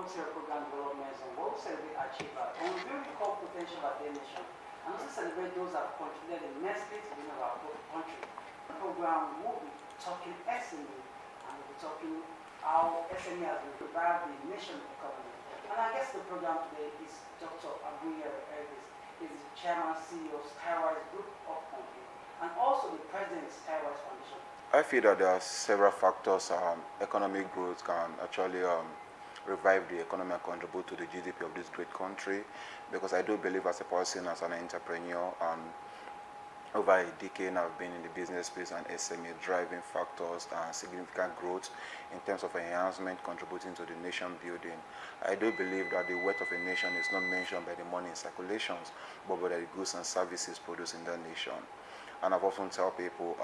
would say program developments and what would celebrate achievers. And we really call potential of their nation. And also celebrate those that have contributed immensely to the our country. The program will be talking SME and we'll be talking how SME has been revived the nation economy. And I guess the program today is Dr. Abuyere Elvis. He's the chairman CEO of Skywise Group of Company and also the president of Skywise Foundation. I feel that there are several factors. Economic growth can actually revive the economy and contribute to the GDP of this great country, because I do believe as a person, as an entrepreneur, and over a decade I've been in the business space and SME driving factors and significant growth in terms of enhancement contributing to the nation building. I do believe that the wealth of a nation is not mentioned by the money in circulations, but by the goods and services produced in that nation. And I've often tell people,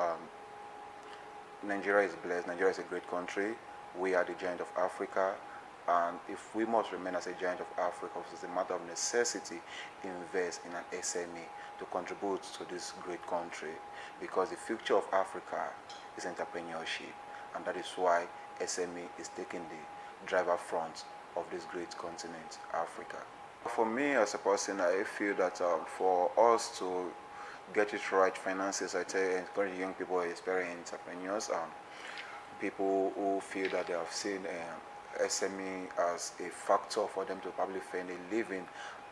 Nigeria is blessed. Nigeria is a great country. We are the giant of Africa. And if we must remain as a giant of Africa, it's a matter of necessity, invest in an SME to contribute to this great country. Because the future of Africa is entrepreneurship. And that is why SME is taking the driver front of this great continent, Africa. For me as a person, I feel that for us to get it right, finances, I tell you, encourage young people, especially entrepreneurs, people who feel that they have seen SME as a factor for them to probably find a living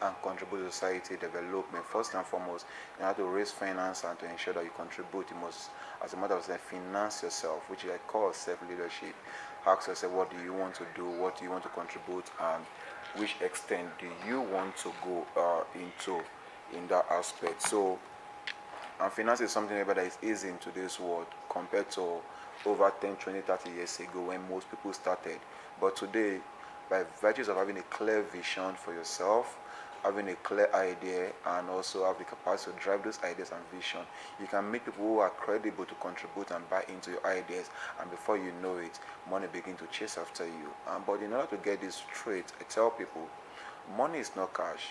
and contribute to society development. First and foremost, you have to raise finance and to ensure that you contribute. You must, as a matter of fact, finance yourself, which I call self-leadership. Ask yourself, what do you want to do, what do you want to contribute, and which extent do you want to go into in that aspect. So, and finance is something that is easy in today's world compared to over 10, 20, 30 years ago when most people started. But today, by virtues of having a clear vision for yourself, having a clear idea, and also have the capacity to drive those ideas and vision, you can meet people who are credible to contribute and buy into your ideas, and before you know it, money begin to chase after you. But in order to get this straight, I tell people, money is not cash.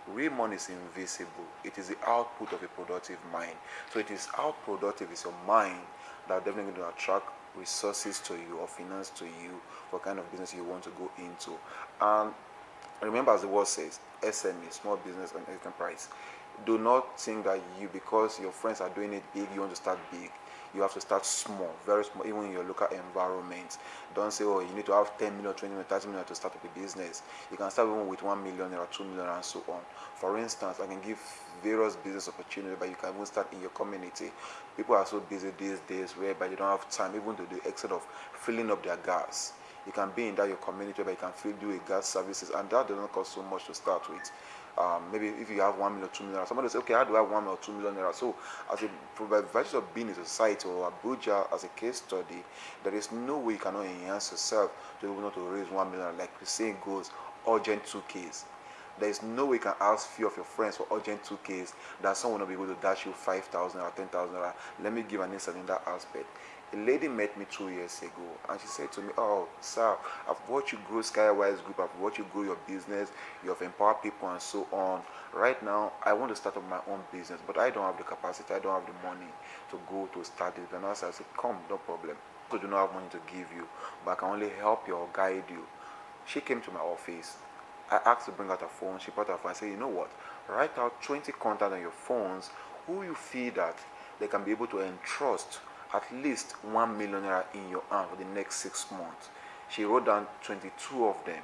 Real money is invisible. It is the output of a productive mind. So it is how productive is your mind that are definitely going to attract resources to you or finance to you for kind of business you want to go into. And remember, as the word says, SME, small business and enterprise. Do not think that you, because your friends are doing it big, you want to start big. You have to start small, very small, even in your local environment. Don't say, oh, you need to have 10 million, 20 million, 30 million to start up a business. You can start even with 1 million or 2 million and so on. For instance, I can give various business opportunities, but you can even start in your community. People are so busy these days whereby they don't have time even to the extent of filling up their gas. You can be in that your community, but you can do a gas services, and that does not cost so much to start with. Maybe if you have 1 million, 2 million, somebody will say, okay, how do I have 1 or 2 million naira? So, by virtue of being in society or Abuja as a case study, there is no way you cannot enhance yourself to be able to raise 1 million, like the saying goes, urgent 2Ks. There is no way you can ask few of your friends for urgent 2Ks that someone will not be able to dash you 5,000 or 10,000. Let me give an insight in that aspect. A lady met me 2 years ago and she said to me, oh, sir, I've watched you grow Skywise Group, I've watched you grow your business, you have empowered people and so on. Right now, I want to start up my own business, but I don't have the capacity, I don't have the money to go to start it. And I said, come, no problem. I do not have money to give you, but I can only help you or guide you. She came to my office. I asked to bring out her phone. She brought her phone. I said, you know what? Write out 20 contacts on your phones who you feel that they can be able to entrust at least 1 million naira in your hand for the next 6 months. She wrote down 22 of them.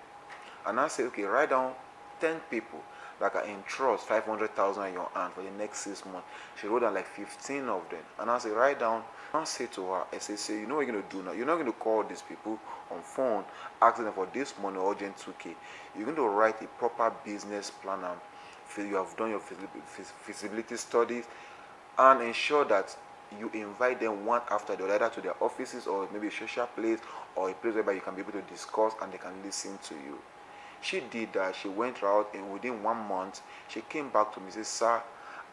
And I said, okay, write down 10 people that can entrust 500,000 in your hand for the next 6 months. She wrote down like 15 of them. And I said, write down. I say to her, I say, you know what you're going to do now? You're not going to call these people on phone, asking them for this money, urgent 2K. You're going to write a proper business plan, and you have done your feasibility studies, and ensure that you invite them one after the other, either to their offices or maybe a social place or a place where you can be able to discuss and they can listen to you. She did that. She went out, and within 1 month, she came back to me and said, sir,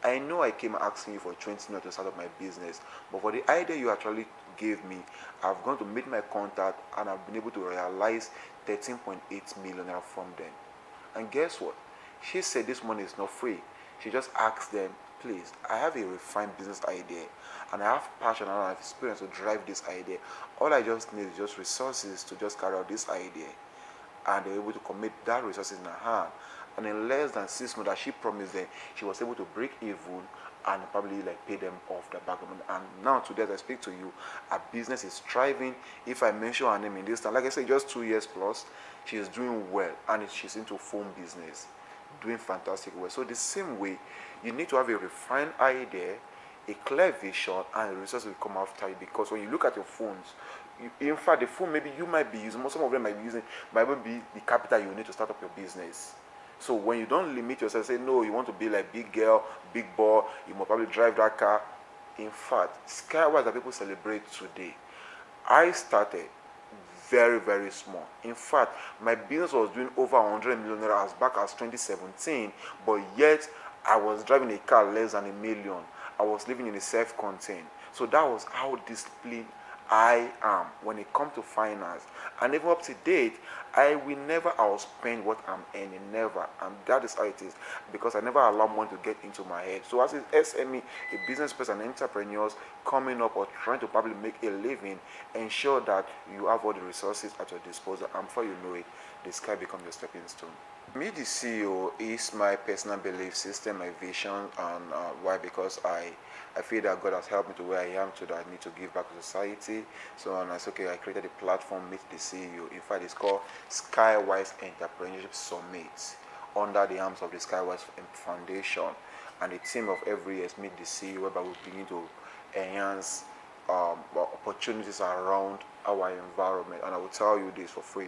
I know I came asking you for 20 million to start up my business, but for the idea you actually gave me, I've gone to meet my contact and I've been able to realize 13.8 million naira from them. And guess what? She said this money is not free. She just asked them, please, I have a refined business idea and I have passion and I have experience to drive this idea. All I just need is just resources to just carry out this idea. and they were able to commit that resources in her hand. And in less than 6 months that she promised them, she was able to break even and probably like pay them off the back. And now today as I speak to you, her business is thriving. If I mention her name in this time, like I said, just 2 years plus, she is doing well, and she's into phone business, doing fantastic well. So the same way, you need to have a refined idea, a clear vision, and resources will come after you. Because when you look at your phones, in fact, the phone maybe you might be using, some of them might be using, might even be the capital you need to start up your business. So when you don't limit yourself, say no, you want to be like big girl, big boy, you must probably drive that car. In fact, Skywise that people celebrate today, I started very, very small. In fact, my business was doing over 100 million naira as back as 2017, but yet I was driving a car less than $1 million. I was living in a self-contained. So that was how disciplined I am when it comes to finance. And even up to date, I will never outspend what I'm earning, never. And that is how it is, because I never allow money to get into my head. So as an SME, a business person, entrepreneurs coming up or trying to probably make a living, ensure that you have all the resources at your disposal. And before you know it, the sky becomes your stepping stone. Me, the CEO, is my personal belief system, my vision, and why? Because I feel that God has helped me to where I am, to that I need to give back to society. So, and I said, okay, I created a platform, Meet the CEO. In fact, it's called Skywise Entrepreneurship Summit, under the arms of the Skywise Foundation. And the theme of every year is Meet the CEO, whereby we begin to enhance opportunities around our environment. And I will tell you this for free.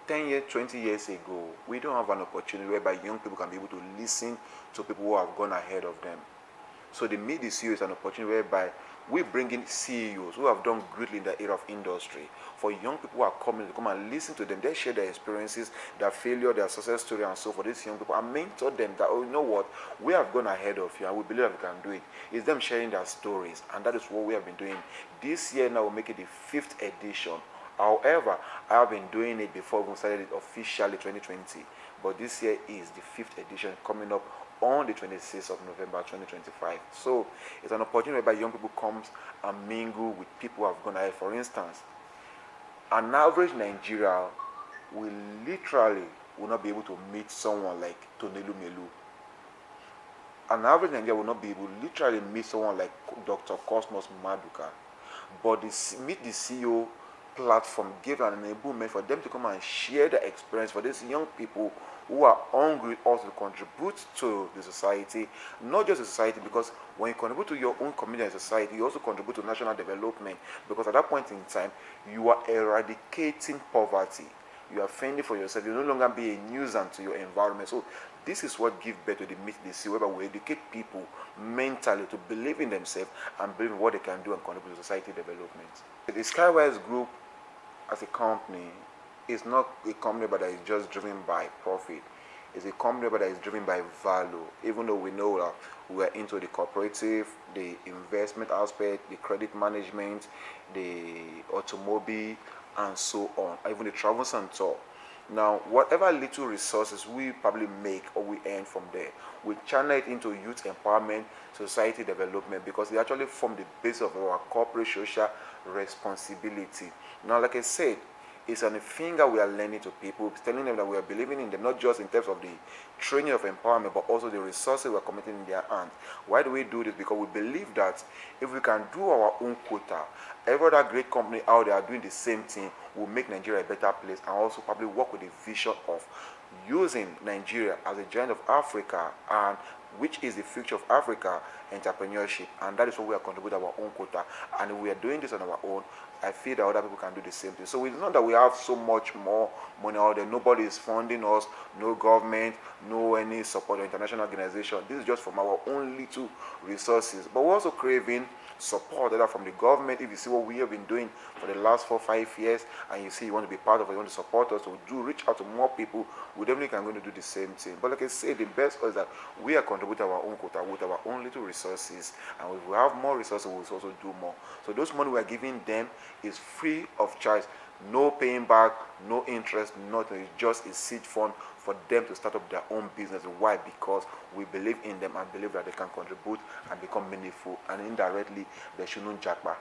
10 years, 20 years ago, we don't have an opportunity whereby young people can be able to listen to people who have gone ahead of them. So the Meet the CEO is an opportunity whereby we bring in CEOs who have done greatly in the area of industry. For young people who are coming to come and listen to them, they share their experiences, their failure, their success story, and so for these young people, and mentor them that, oh, you know what, we have gone ahead of you and we believe that we can do it. It's them sharing their stories, and that is what we have been doing. This year now we'll make it the 5th edition. However, I have been doing it before we started it officially 2020. But this year is the 5th edition, coming up on the 26th of November 2025. So it's an opportunity whereby young people come and mingle with people who have gone ahead. For instance, an average Nigerian will not be able to meet someone like Tonelu Melu. An average Nigerian will not be able to literally meet someone like Dr. Cosmos Maduka. But Meet the CEO platform gave an enablement for them to come and share their experience for these young people who are hungry also to contribute to the society, not just the society, because when you contribute to your own community and society, you also contribute to national development, because at that point in time, you are eradicating poverty. You are fending for yourself. You no longer be a nuisance to your environment. So this is what gives birth to the Meet the CEO, whereby we educate people mentally to believe in themselves and believe in what they can do and contribute to society development. The Skywise Group as a company is not a company but that is just driven by profit. It's a company but that is driven by value. Even though we know that we are into the cooperative, the investment aspect, the credit management, the automobile, and so on, even the travel center. Now, whatever little resources we probably make or we earn from there, we channel it into youth empowerment, society development, because they actually form the base of our corporate social responsibility. Now, like I said, it's on a finger we are lending to people, telling them that we are believing in them, not just in terms of the training of empowerment, but also the resources we are committing in their hands. Why do we do this? Because we believe that if we can do our own quota, every other great company out there are doing the same thing, will make Nigeria a better place, and also probably work with the vision of using Nigeria as a giant of Africa, and which is the future of Africa entrepreneurship. And that is what we are contributing our own quota. And if we are doing this on our own, I feel that other people can do the same thing. So it's not that we have so much more money out there. Nobody is funding us, no government, no any support or international organization. This is just from our own little resources. But we're also craving support either from the government. If you see what we have been doing for the last 4-5 years, and you see you want to be part of it, you want to support us, so do reach out to more people. We definitely can going to do the same thing. But like I say, the best is that we are contributing our own quota with our own little resources, and if we have more resources, we'll also do more. So those money we are giving them is free of charge, no paying back, no interest, nothing. It's just a seed fund for them to start up their own business. Why? Because we believe in them and believe that they can contribute and become meaningful, and indirectly they shouldn't jackpot.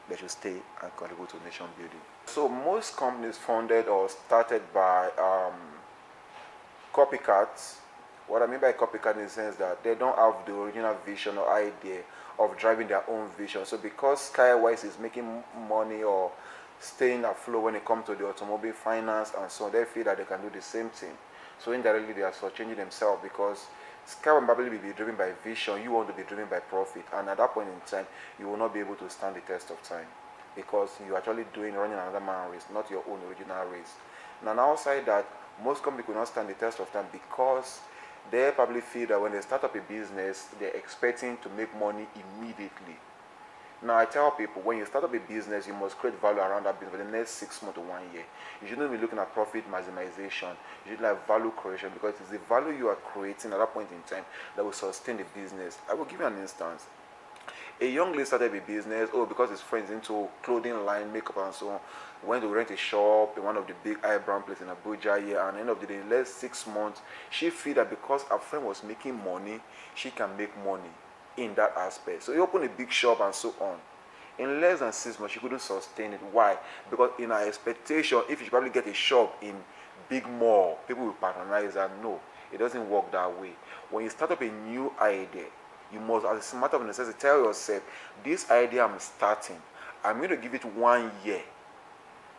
they should stay and contribute to nation building. So most companies founded or started by copycats. What I mean by copycat in the sense that they don't have the original vision or idea of driving their own vision. So because Skywise is making money or staying afloat when it comes to the automobile finance and so on, they feel that they can do the same thing. So indirectly they are changing themselves because Sky will probably be driven by vision, you want to be driven by profit, and at that point in time you will not be able to stand the test of time because you're actually running another man's race, not your own original race. Now outside that, most companies could not stand the test of time because they probably feel that when they start up a business, they're expecting to make money immediately. Now I tell people, when you start up a business, you must create value around that business for the next 6 months to 1 year. You shouldn't be looking at profit maximization. You should like value creation because it's the value you are creating at that point in time that will sustain the business. I will give you an instance. A young lady started a business, because his friends into clothing line, makeup and so on, went to rent a shop in one of the big eyebrow places in Abuyere, and at the end of the day, in less 6 months, she feel that because her friend was making money, she can make money in that aspect. So he opened a big shop and so on. In less than 6 months, she couldn't sustain it. Why? Because in her expectation, if you probably get a shop in big mall, people will patronize her. No, it doesn't work that way. When you start up a new idea, you must, as a matter of necessity, tell yourself, this idea I'm starting, I'm going to give it 1 year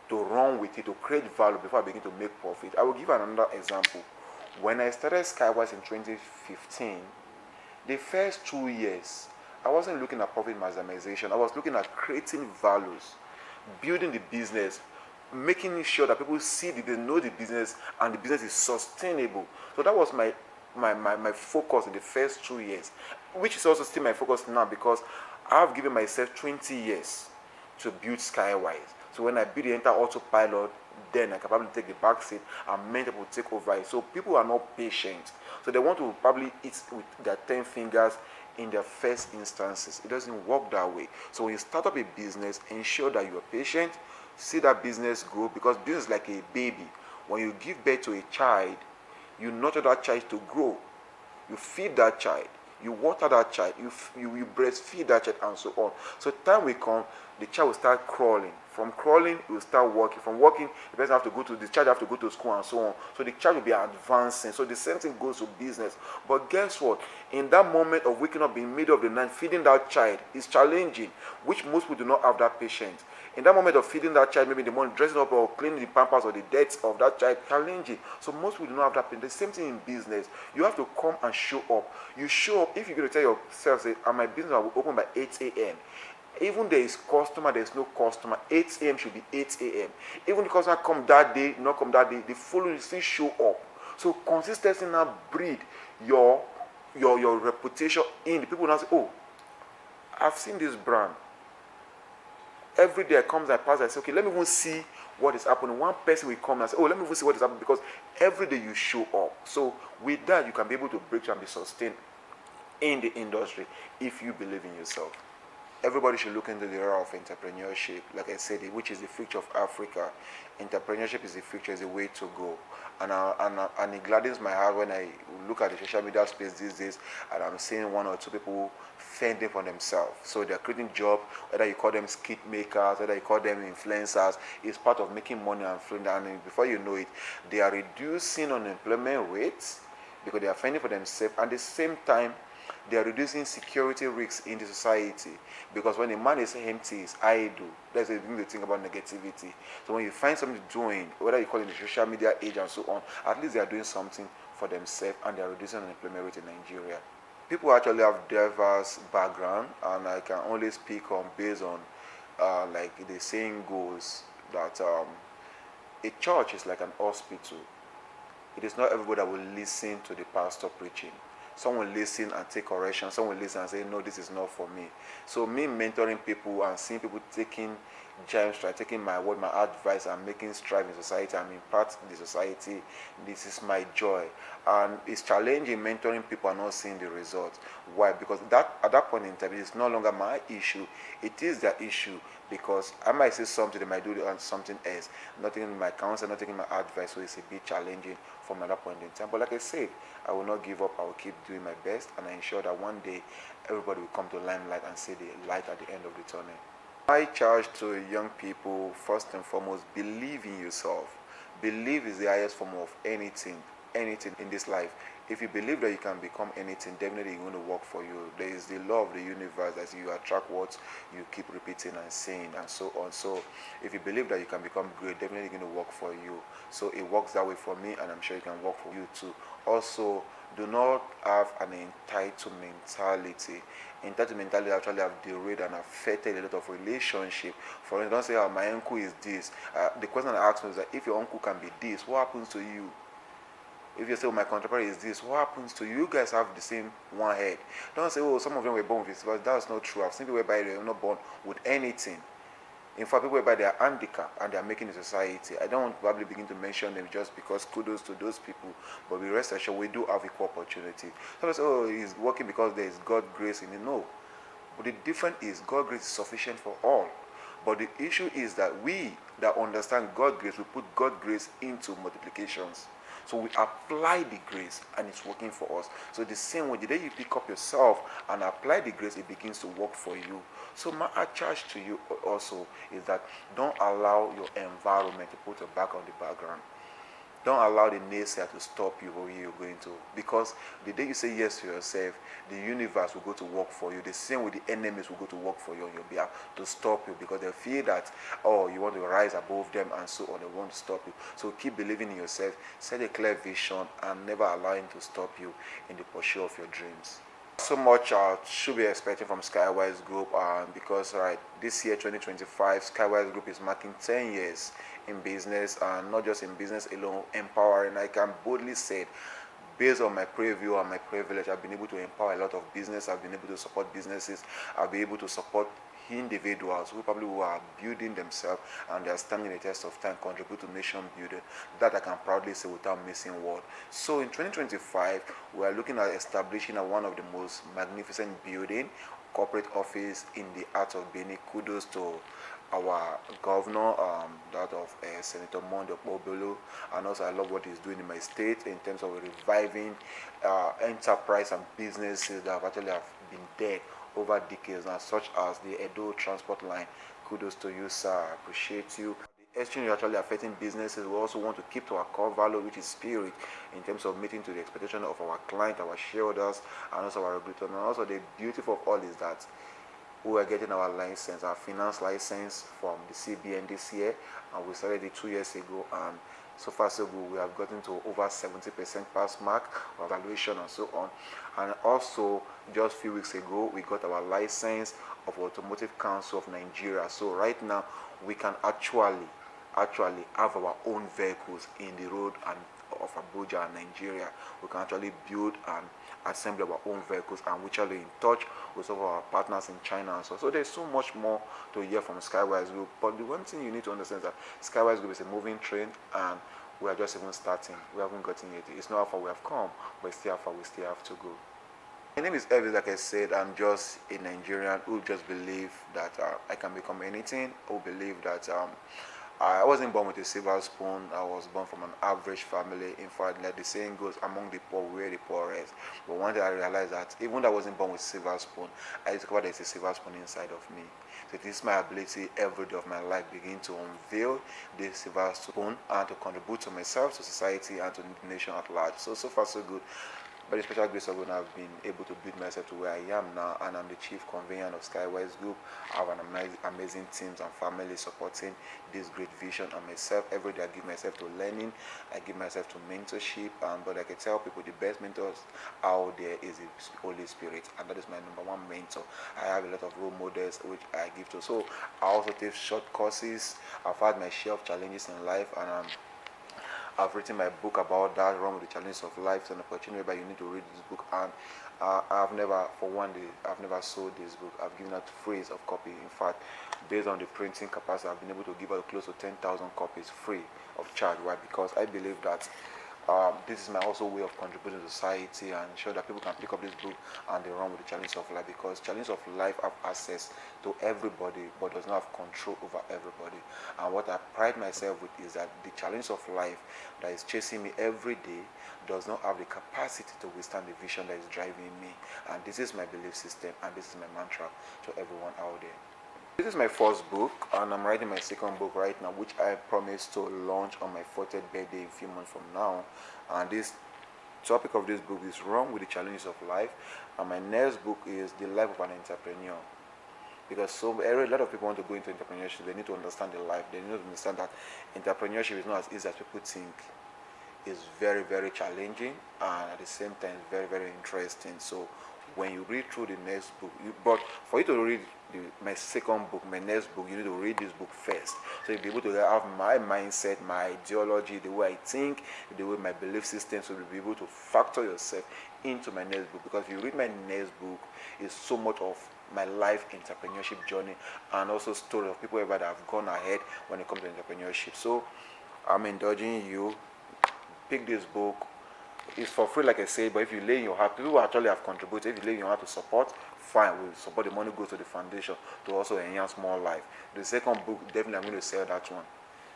to run with it, to create value before I begin to make profit. I will give another example. When I started Skywise in 2015, the first 2 years, I wasn't looking at profit maximization. I was looking at creating values, building the business, making sure that people see that they know the business and the business is sustainable. So that was my focus in the first 2 years, which is also still my focus now because I've given myself 20 years to build Skywise. So when I build the entire autopilot, then I can probably take the back seat and many people take over it. So people are not patient. So they want to probably eat with their 10 fingers in their first instances. It doesn't work that way. So when you start up a business, ensure that you are patient, see that business grow because business is like a baby. When you give birth to a child, you nurture that child to grow. You feed that child. You water that child. You breastfeed that child and so on. So time will come, the child will start crawling. From crawling, it will start walking. From walking, the child have to go to school and so on. So the child will be advancing. So the same thing goes to business. But guess what? In that moment of waking up in the middle of the night, feeding that child is challenging, which most people do not have that patience. In that moment of feeding that child, maybe in the morning, dressing up or cleaning the pampers or the dirt of that child, challenging. So most people do not have that patience. The same thing in business. You have to come and show up. You show up if you're going to tell yourself, say, my business will open by 8 a.m. Even there is customer, there is no customer, 8 a.m. should be 8 a.m. Even the customer come that day, not come that day, the following still show up. So consistency now breed your reputation in the people now say, I've seen this brand. Every day I come, I pass, I say, okay, let me even see what is happening. One person will come and say, let me even see what is happening because every day you show up. So with that, you can be able to break through and be sustained in the industry if you believe in yourself. Everybody should look into the era of entrepreneurship, like I said, which is the future of Africa. Entrepreneurship is the future, is the way to go. And it gladdens my heart when I look at the social media space these days and I'm seeing 1 or 2 people fending for themselves. So they're creating jobs, whether you call them skit makers, whether you call them influencers, it's part of making money and freedom. And before you know it, they are reducing unemployment rates because they are fending for themselves. At the same time, they are reducing security risks in the society because when a man is empty, is idle. That's the thing to think about negativity. So when you find something doing, whether you call it the social media age and so on, at least they are doing something for themselves and they are reducing unemployment rate in Nigeria. People actually have diverse background, and I can only speak on based on like the saying goes that a church is like an hospital. It is not everybody that will listen to the pastor preaching. Some will listen and take correction. Some will listen and say, no, this is not for me. So me mentoring people and seeing people taking gems, taking my word, my advice, and making strive in society and impact the society, this is my joy. And it's challenging mentoring people and not seeing the results. Why? Because at that point in time, it is no longer my issue. It is their issue because I might say something, they might do something else. Not taking my counsel, not taking my advice, so it's a bit challenging from that point in time. But like I said, I will not give up. I will keep doing my best, and I ensure that one day everybody will come to limelight and see the light at the end of the tunnel. My charge to young people, first and foremost, believe in yourself. Believe is the highest form of anything in this life. If you believe that you can become anything, definitely it's going to work for you. There is the law of the universe that you attract what you keep repeating and saying and so on. So if you believe that you can become great, definitely it's going to work for you. So it works that way for me, and I'm sure it can work for you too. Also, do not have an entitled mentality. Entitled mentality actually have derailed and affected a lot of relationship. For instance, don't say, "Oh, my uncle is this." The question I ask me is that if your uncle can be this, what happens to you? If you say, "Oh, my contemporary is this," what happens to you? You guys have the same one head. Don't say, "Oh, some of them were born with it," but that's not true. I've seen people whereby they were not born with anything. In fact, people whereby they are handicapped and they are making a society. I don't want to probably begin to mention them just because kudos to those people, but we rest assured we do have equal opportunity. Some say, "Oh, he's working because there is God grace in it." No. But the difference is God grace is sufficient for all. But the issue is that we that understand God grace, we put God grace into multiplications. So we apply the grace and it's working for us. So the same way, the day you pick up yourself and apply the grace, it begins to work for you. So my charge to you also is that don't allow your environment to put your back on the background. Don't allow the naysayer to stop you where you're going to. Because the day you say yes to yourself, the universe will go to work for you. The same way the enemies will go to work for you on your behalf to stop you, because they feel that, oh, you want to rise above them and so on. They want to stop you. So keep believing in yourself, set a clear vision, and never allow him to stop you in the pursuit of your dreams. So much should be expecting from Skywise Group, because this year 2025 Skywise Group is marking 10 years in business, and not just in business alone, empowering. I can boldly say, based on my preview and my privilege, I've been able to empower a lot of business. I've been able to support businesses. I've been able to support individuals who are building themselves, and they are standing the test of time, contribute to nation building. That I can proudly say without missing word. So in 2025, we are looking at establishing one of the most magnificent building, corporate office in the heart of Benin. Kudos to our governor, that of Senator Mondo Obolo, and also I love what he's doing in my state in terms of reviving enterprise and businesses that have been dead over decades now, such as the Edo transport line. Kudos to you, sir. I appreciate you. The exchange is actually affecting businesses. We also want to keep to our core value, which is spirit, in terms of meeting to the expectation of our client, our shareholders, and also our regulators. And also the beauty of all is that we are getting our license, our finance license from the CBN this year, and we started it 2 years ago, and so far so good. We have gotten to over 70% pass mark of evaluation and so on. And also just a few weeks ago, we got our license of Automotive Council of Nigeria. So right now we can actually have our own vehicles in the road and of Abuja and Nigeria. We can actually build and assemble our own vehicles, and we are in touch with some of our partners in China. So there's so much more to hear from Skywise Group. But the one thing you need to understand is that Skywise Group is a moving train, and we are just even starting. We haven't gotten it. It's not how far we have come, but still how far we still have to go. My name is Elvis. Like I said, I'm just a Nigerian who just believe that I can become anything, who believe that I wasn't born with a silver spoon. I was born from an average family. In fact, like the saying goes, among the poor, we're the poorest. But one day I realized that even though I wasn't born with a silver spoon, I discovered there's a silver spoon inside of me. So it is my ability every day of my life begin to unveil this silver spoon and to contribute to myself, to society, and to the nation at large. So far so good. By the special grace of God, I've been able to build myself to where I am now, and I'm the chief convener of Skywise Group. I have an amazing teams and family supporting this great vision, and myself every day I give myself to learning, I give myself to mentorship, but I can tell people the best mentors out there is the Holy Spirit, and that is my number one mentor. I have a lot of role models which I give to. So I also take short courses. I've had my share of challenges in life, and I've written my book about that, Run with the Challenges of Life. It's an opportunity where you need to read this book, and I've never, for one day, I've never sold this book. I've given out free of copy. In fact, based on the printing capacity, I've been able to give out close to 10,000 copies free of charge. Why? Because I believe that this is my also way of contributing to society and ensure that people can pick up this book and they run with the challenge of life, because challenge of life have access to everybody but does not have control over everybody. And what I pride myself with is that the challenge of life that is chasing me every day does not have the capacity to withstand the vision that is driving me. And this is my belief system, and this is my mantra to everyone out there. This is my first book, and I'm writing my second book right now, which I promise to launch on my 40th birthday a few months from now. And this topic of this book is Wrong with the Challenges of Life, and my next book is The Life of an Entrepreneur. Because a lot of people want to go into entrepreneurship, they need to understand the life. They need to understand that entrepreneurship is not as easy as people think. It's very, very challenging, and at the same time very, very interesting. So when you read through the next book, but for you to read my second book, my next book, you need to read this book first, so you'll be able to have my mindset, my ideology, the way I think, the way my belief system, so you'll be able to factor yourself into my next book. Because if you read my next book, it's so much of my life entrepreneurship journey, and also story of people ever that have gone ahead when it comes to entrepreneurship. So I'm indulging you. Pick this book. It's for free, like I said, but if you lay in your heart, people who actually have contributed, if you lay in your heart to support, fine, we'll support. The money goes to the foundation to also enhance more life. The second book, definitely I'm going to sell that one,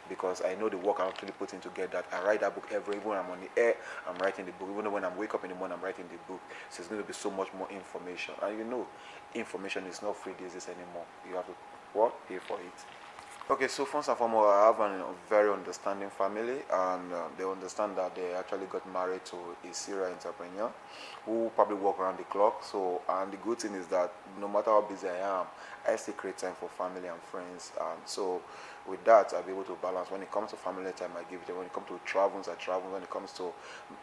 because I know the work I actually put in to get that. I write that book even when I'm on the air, I'm writing the book. Even when I wake up in the morning, I'm writing the book. So it's going to be so much more information. And you know, information is not free these days anymore. You have to pay for it. Okay, so first and foremost, I have a very understanding family, and they understand that they actually got married to a serial entrepreneur who probably work around the clock. So, and the good thing is that no matter how busy I am, I still create time for family and friends. And so, with that, I'll be able to balance. When it comes to family time, I give it. When it comes to travels, I travel. When it comes to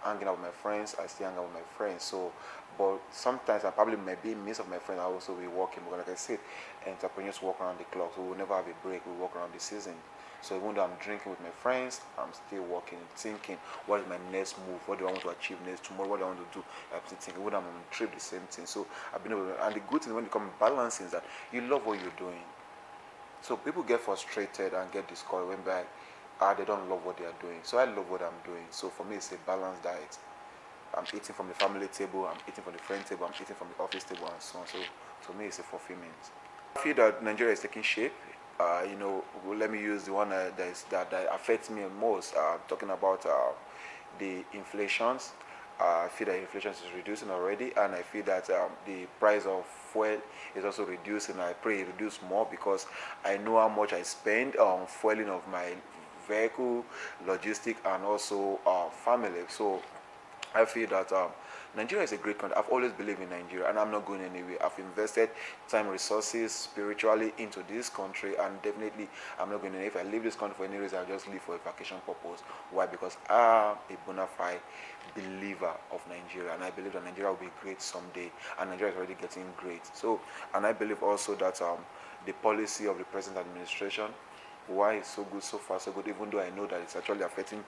hanging out with my friends, I still hang out with my friends. So, but sometimes I probably may be miss of my friends. I also be working, because like I said, entrepreneurs work around the clock, so we'll never have a break. We work around the season. So even though I'm drinking with my friends, I'm still working, thinking, what is my next move? What do I want to achieve next? Tomorrow, what do I want to do? I'm still thinking, when I'm on a trip, the same thing. So I've been able to, and the good thing when it comes to balancing is that you love what you're doing. So people get frustrated and get discouraged when they don't love what they are doing. So I love what I'm doing. So for me, it's a balanced diet. I'm eating from the family table, I'm eating from the friend table, I'm eating from the office table, and so on. So to me, it's a fulfillment. I feel that Nigeria is taking shape. Let me use the one that affects me most. Talking about the inflations. I feel that inflation is reducing already, and I feel that the price of fuel is also reducing. I pray it reduce more, because I know how much I spend on fueling of my vehicle, logistic, and also family. So I feel that Nigeria is a great country. I've always believed in Nigeria, and I'm not going anywhere. I've invested time, resources, spiritually into this country, and definitely I'm not going anywhere. If I leave this country for any reason, I'll just leave for a vacation purpose. Why? Because I'm a bona fide believer of Nigeria, and I believe that Nigeria will be great someday, and Nigeria is already getting great. So, and I believe also that the policy of the present administration, why it's so good, so far so good, even though I know that it's actually affecting,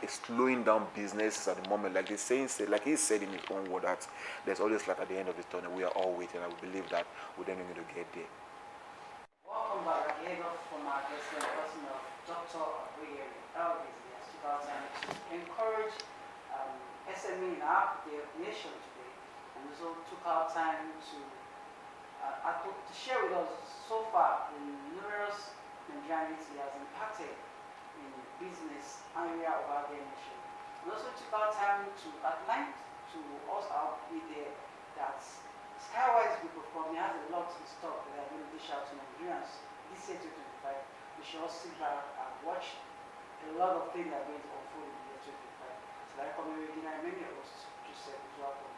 it's slowing down businesses at the moment. Like like he said in his own word, that there's always light at the end of the tunnel. We are all waiting, and we believe that we're then going to get there. Welcome back again from our guest in person of Dr. Abuyere, Elvis. He has took out time to encourage SME in our nation today, and also took out time to share with us so far the numerous Nigerians he has impacted in business area of our nation. We also took our time to outline to us out there that Skywise Group of Company has a lot in stock that they are going to dish out to Nigerians this year 2025. We should also sit back and watch a lot of things that are going to unfold in the year 2025. So I recommend many of us to say, welcome.